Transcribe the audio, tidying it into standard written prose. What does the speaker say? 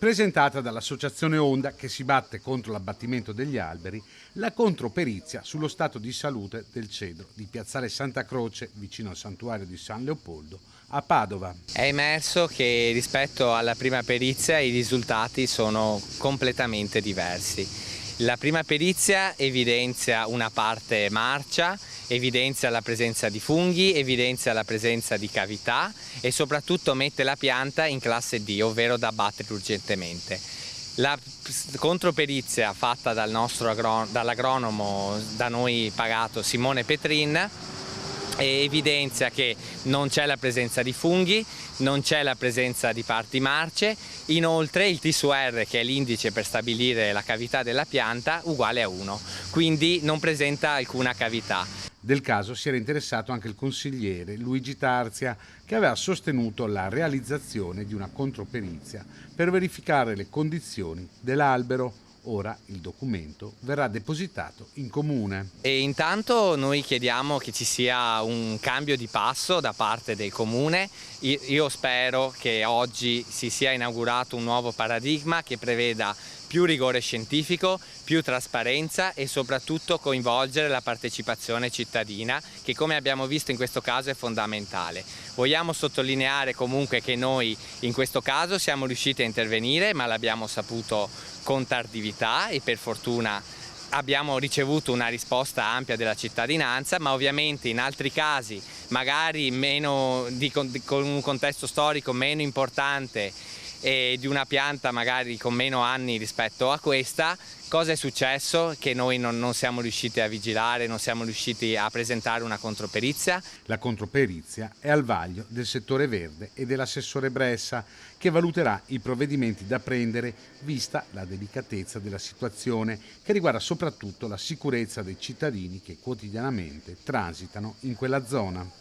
presentata dall'Associazione Onda che si batte contro l'abbattimento degli alberi, la controperizia sullo stato di salute del cedro di Piazzale Santa Croce, vicino al santuario di San Leopoldo, a Padova. È emerso che rispetto alla prima perizia i risultati sono completamente diversi. La prima perizia evidenzia una parte marcia, evidenzia la presenza di funghi, evidenzia la presenza di cavità e soprattutto mette la pianta in classe D, ovvero da abbattere urgentemente. La controperizia fatta dall'agronomo da noi pagato Simone Petrin evidenzia che non c'è la presenza di funghi, non c'è la presenza di parti marce, inoltre il T su R, che è l'indice per stabilire la cavità della pianta, uguale a 1, quindi non presenta alcuna cavità. Del caso si era interessato anche il consigliere Luigi Tarzia, che aveva sostenuto la realizzazione di una controperizia per verificare le condizioni dell'albero. Ora il documento verrà depositato in comune. E intanto noi chiediamo che ci sia un cambio di passo da parte del comune. Io spero che oggi si sia inaugurato un nuovo paradigma che preveda più rigore scientifico, più trasparenza e soprattutto coinvolgere la partecipazione cittadina, che come abbiamo visto in questo caso è fondamentale. Vogliamo sottolineare comunque che noi in questo caso siamo riusciti a intervenire, ma l'abbiamo saputo con tardività e per fortuna abbiamo ricevuto una risposta ampia della cittadinanza, ma ovviamente in altri casi, magari con un contesto storico meno importante e di una pianta magari con meno anni rispetto a questa, cosa è successo? Che noi non siamo riusciti a vigilare, non siamo riusciti a presentare una controperizia. La controperizia è al vaglio del settore verde e dell'assessore Bressa, che valuterà i provvedimenti da prendere vista la delicatezza della situazione, che riguarda soprattutto la sicurezza dei cittadini che quotidianamente transitano in quella zona.